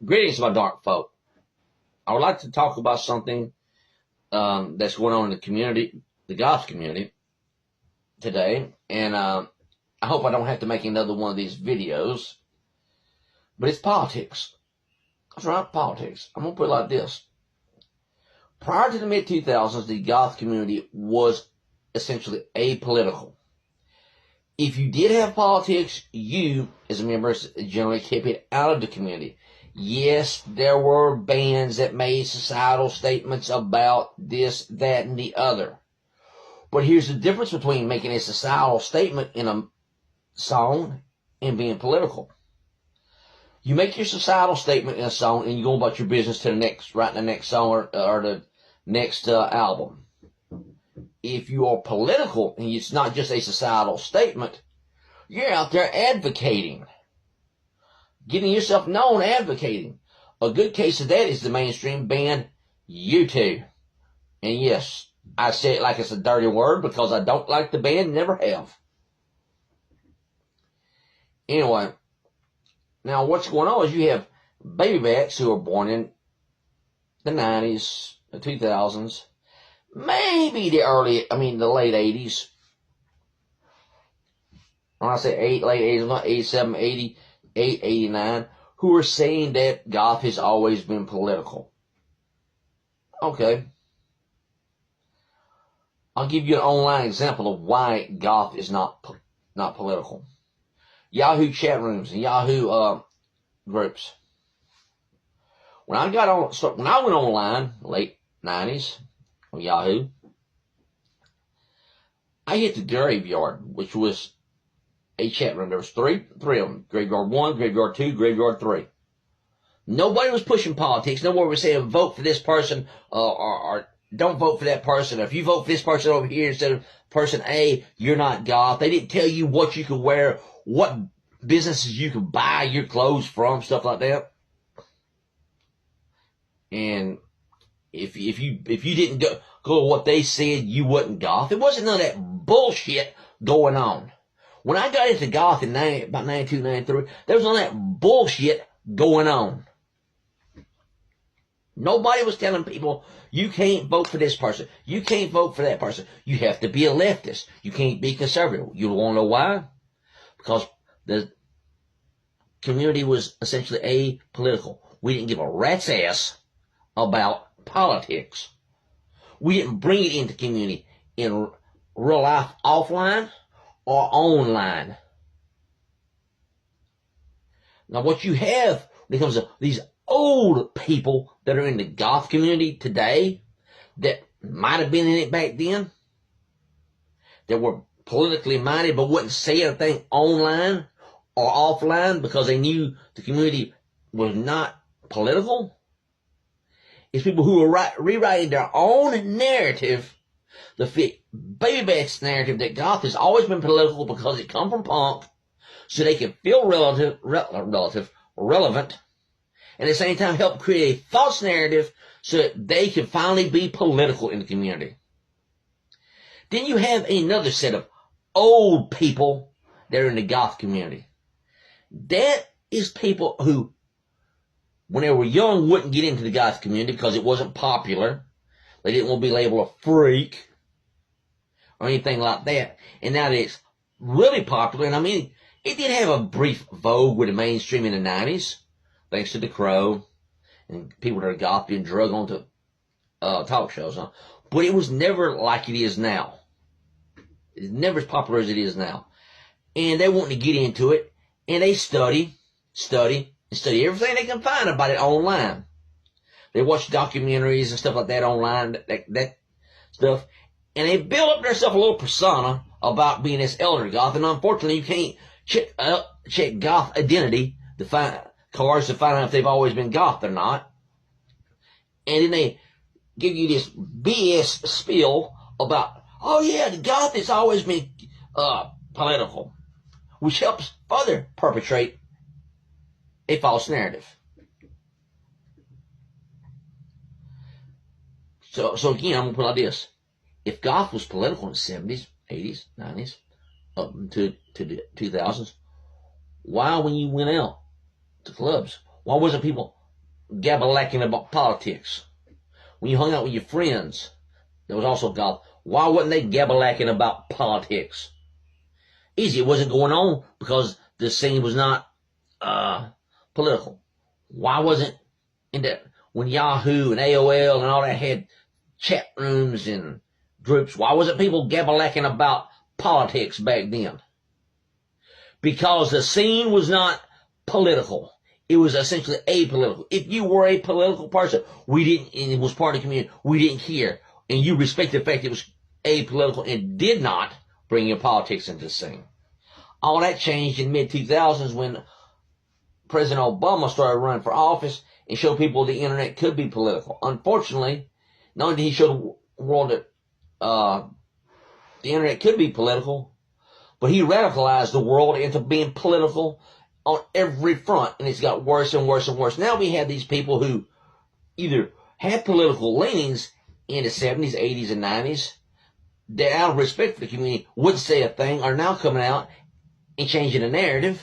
Greetings, my dark folk. I would like to talk about something that's going on in the community, the Goth community, today. And I hope I don't have to make another one of these videos, but it's politics. That's right, politics. I'm going to put it like this. Prior to the mid-2000s, the Goth community was essentially apolitical. If you did have politics, you, as members, generally kept it out of the community. Yes, there were bands that made societal statements about this, that, and the other. But here's the difference between making a societal statement in a song and being political. You make your societal statement in a song and you go about your business to the next, writing the next song or the next album. If you are political and it's not just a societal statement, you're out there advocating. Getting yourself known, advocating. A good case of that is the mainstream band U2. And yes, I say it like it's a dirty word because I don't like the band, never have. Anyway, now what's going on is you have baby backs who are born in the 90s, the 2000s, maybe the late 80s. When I say late 80s, not 87, 80. 89, who are saying that Goth has always been political. Okay. I'll give you an online example of why Goth is not political. Yahoo chat rooms and Yahoo groups. When I went online, late 90s on Yahoo, I hit the graveyard, which was a chat room. There was three of them. Graveyard 1, Graveyard 2, Graveyard 3. Nobody was pushing politics. Nobody was saying vote for this person or don't vote for that person. If you vote for this person over here instead of person A, you're not Goth. They didn't tell you what you could wear, what businesses you could buy your clothes from, stuff like that. And if you didn't go with what they said, you wasn't Goth. There wasn't none of that bullshit going on. When I got into Goth in about 92, 93, there was none of that bullshit going on. Nobody was telling people, you can't vote for this person. You can't vote for that person. You have to be a leftist. You can't be conservative. You want to know why? Because the community was essentially apolitical. We didn't give a rat's ass about politics. We didn't bring it into community in real life offline or online. Now what you have when it comes to these old people that are in the Goth community today that might have been in it back then, that were politically minded but wouldn't say anything online or offline because they knew the community was not political, is people who are rewriting their own narrative to fit baby backs narrative that Goth has always been political because it come from punk, so they can feel relevant, and at the same time help create a false narrative so that they can finally be political in the community. Then you have another set of old people that are in the Goth community. That is people who, when they were young, wouldn't get into the Goth community because it wasn't popular. They didn't want to be labeled a freak or anything like that. And now that it's really popular, and I mean, it did have a brief vogue with the mainstream in the 90s, thanks to The Crow and people that are Goth being drug onto talk shows. Huh? But it was never like it is now. It's never as popular as it is now. And they want to get into it, and they study everything they can find about it online. They watch documentaries and stuff like that online, that stuff, and they build up themselves a little persona about being this elder Goth. And unfortunately, you can't check Goth identity to find cards to find out if they've always been Goth or not. And then they give you this BS spiel about, oh yeah, the Goth has always been political, which helps further perpetrate a false narrative. So again, I'm going to put it like this. If Goth was political in the 70s, 80s, 90s, up to the 2000s, why when you went out to clubs, why wasn't people gabalacking about politics? When you hung out with your friends, that was also goth. Why wasn't they gabalacking about politics? Easy, it wasn't going on because the scene was not political. Why wasn't when Yahoo and AOL and all that had chat rooms and groups, why wasn't people gabalacking about politics back then? Because the scene was not political. It was essentially apolitical. If you were a political person, and it was part of the community, we didn't care. And you respected the fact it was apolitical and did not bring your politics into the scene. All that changed in mid-2000s when President Obama started running for office and showed people the internet could be political. Unfortunately, not only did he show the world that the internet could be political, but he radicalized the world into being political on every front, and it's got worse and worse and worse. Now we have these people who either had political leanings in the 70s, 80s, and 90s that out of respect for the community wouldn't say a thing, are now coming out and changing the narrative.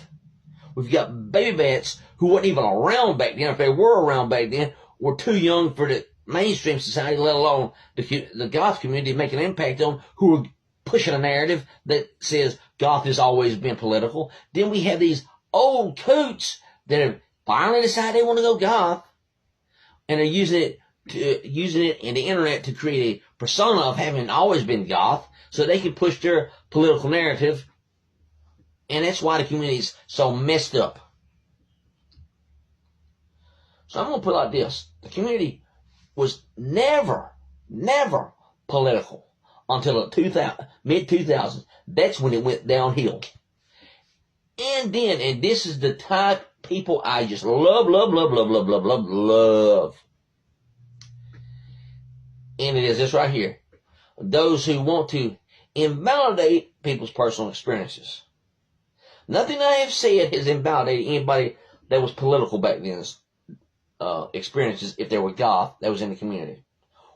We've got baby bats who weren't even around back then. If they were around back then, were too young for the mainstream society, let alone the goth community, to make an impact on, who are pushing a narrative that says goth has always been political. Then we have these old coots that have finally decided they want to go goth, and are using it in the internet to create a persona of having always been goth, so they can push their political narrative. And that's why the community is so messed up. So I'm going to put it like this. The community was never political until the mid-2000s. That's when it went downhill. And this is the type of people I just love. And it is this right here. Those who want to invalidate people's personal experiences. Nothing I have said has invalidated anybody that was political back then's experiences if they were goth that was in the community.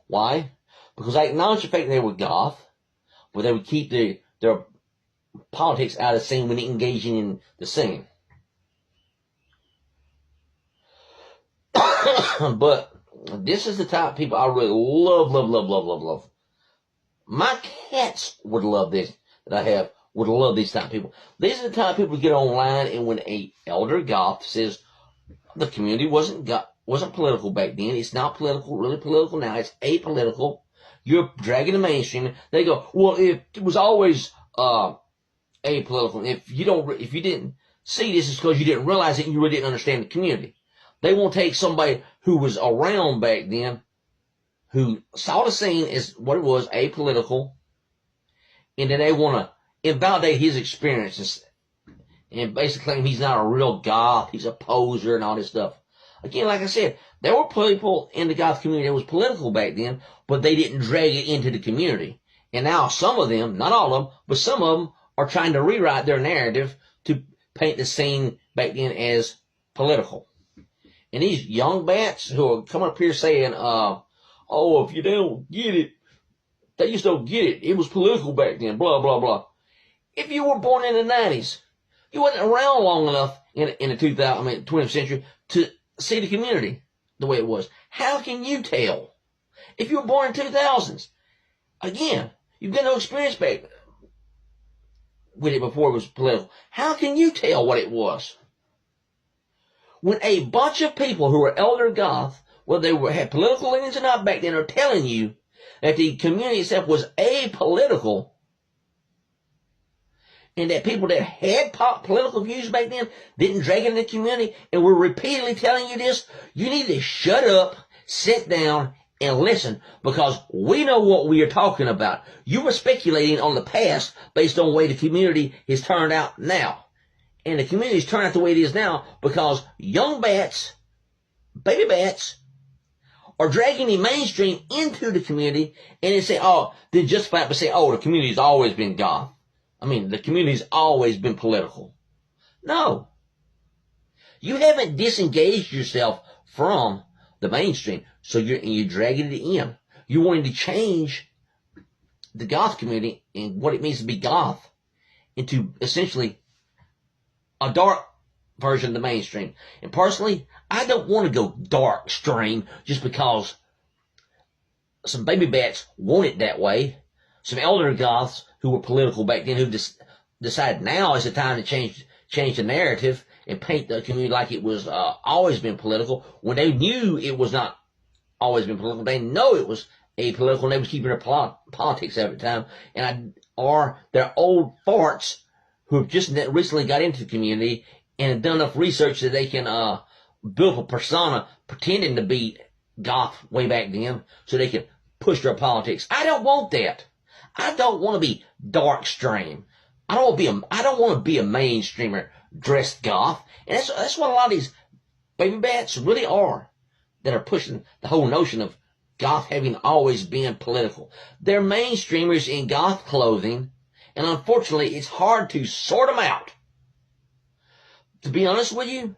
Why? Because I acknowledge the fact they were goth, but they would keep their politics out of the scene when engaging in the scene. But this is the type of people I really love. My cats would love this that I have. Would love these type of people. These are the type of people who get online, and when a elder goth says the community wasn't political back then, it's not political, really political now, it's apolitical, you're dragging the mainstream, they go, well, it was always apolitical. If you didn't see this, it's because you didn't realize it and you really didn't understand the community. They won't take somebody who was around back then, who saw the scene as what it was, apolitical, and then they want to invalidate his experiences and basically claim he's not a real goth, he's a poser and all this stuff. Again, like I said, there were people in the goth community that was political back then, but they didn't drag it into the community. And now some of them, not all of them, but some of them are trying to rewrite their narrative to paint the scene back then as political. And these young bats who are coming up here saying, oh, if you don't get it, they just don't get it. It was political back then, blah, blah, blah. If you were born in the 90s, you wasn't around long enough in the 20th century to see the community the way it was. How can you tell? If you were born in 2000s, again, you've got no experience back with it before it was political. How can you tell what it was? When a bunch of people who were elder goth, whether they had political leanings or not back then, are telling you that the community itself was apolitical, and that people that had political views back then didn't drag it in the community, and were repeatedly telling you this, you need to shut up, sit down, and listen, because we know what we are talking about. You were speculating on the past based on the way the community has turned out now. And the community's turned out the way it is now because young bats, baby bats, are dragging the mainstream into the community, and they say, they justify it by saying, the community's always been goth. The community's always been political. No. You haven't disengaged yourself from the mainstream, so you're dragging it in. You're wanting to change the goth community and what it means to be goth into essentially a dark version of the mainstream. And personally, I don't want to go dark stream just because some baby bats want it that way. Some elder Goths who were political back then who decided now is the time to change the narrative and paint the community like it was always been political when they knew it was not always been political. They know it was apolitical and they was keeping their politics every time. Or they're old farts who have just recently got into the community and have done enough research that they can build a persona pretending to be Goth way back then so they can push their politics. I don't want that. I don't want to be dark stream. I don't want to be a mainstreamer dressed Goth. And that's what a lot of these baby bats really are that are pushing the whole notion of Goth having always been political. They're mainstreamers in Goth clothing, and unfortunately, it's hard to sort them out. To be honest with you,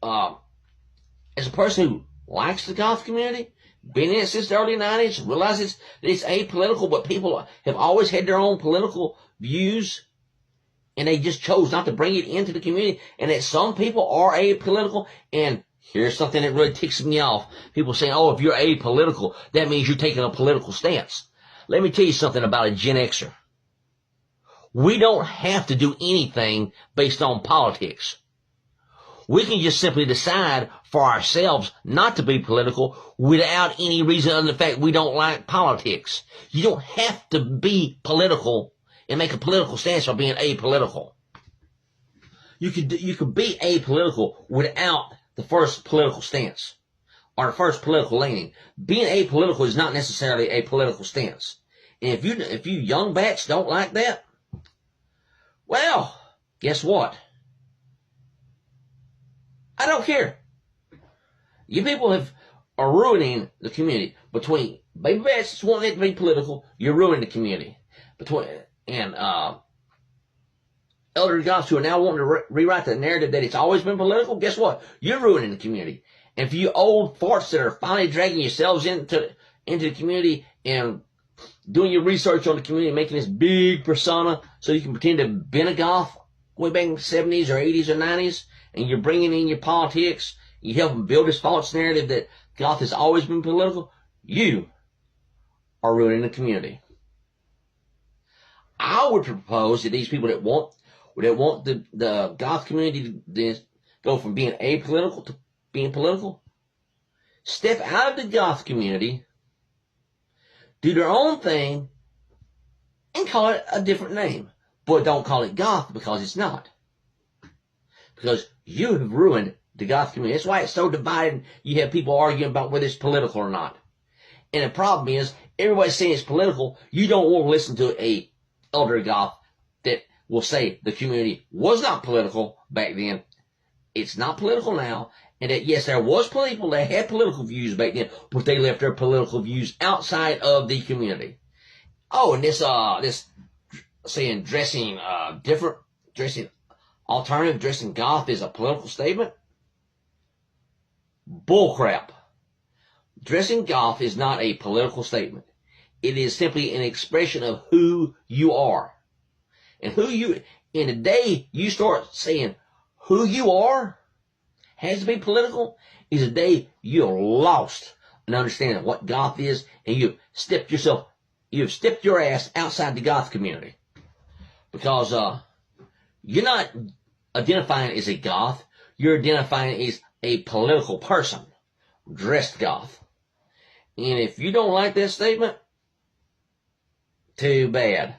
as a person who likes the Goth community, been in it since the early 90s, realizes that it's apolitical, but people have always had their own political views, and they just chose not to bring it into the community, and that some people are apolitical, and here's something that really ticks me off. People saying, oh, if you're apolitical, that means you're taking a political stance. Let me tell you something about a Gen Xer. We don't have to do anything based on politics. We can just simply decide for ourselves not to be political without any reason other than the fact we don't like politics. You don't have to be political and make a political stance by being apolitical. You could be apolitical without the first political stance or the first political leaning. Being apolitical is not necessarily a political stance. And if you young bats don't like that, well, guess what? I don't care. You people are ruining the community. Between baby bats just wanting it to be political, you're ruining the community. And elder Goths who are now wanting to rewrite the narrative that it's always been political, guess what? You're ruining the community. And for you old farts that are finally dragging yourselves into the community and doing your research on the community, making this big persona so you can pretend to have been a Goth way back in the 70s or 80s or 90s, and you're bringing in your politics, you help them build this false narrative that Goth has always been political, you are ruining the community. I would propose that these people that want the Goth community to go from being apolitical to being political, step out of the Goth community, do their own thing, and call it a different name. But don't call it Goth because it's not. Because you have ruined the Goth community. That's why it's so divided. You have people arguing about whether it's political or not. And the problem is, everybody's saying it's political. You don't want to listen to a elder Goth that will say the community was not political back then. It's not political now. And that, yes, there was people that had political views back then, but they left their political views outside of the community. Oh, and this saying dressing alternative, dressing Goth is a political statement? Bullcrap. Dressing Goth is not a political statement. It is simply an expression of who you are. And in the day you start saying who you are has to be political, is the day you're lost in understanding what Goth is, and you've stepped your ass outside the Goth community. Because you're not identifying as a Goth, you're identifying as a political person, dressed Goth. And if you don't like that statement, too bad.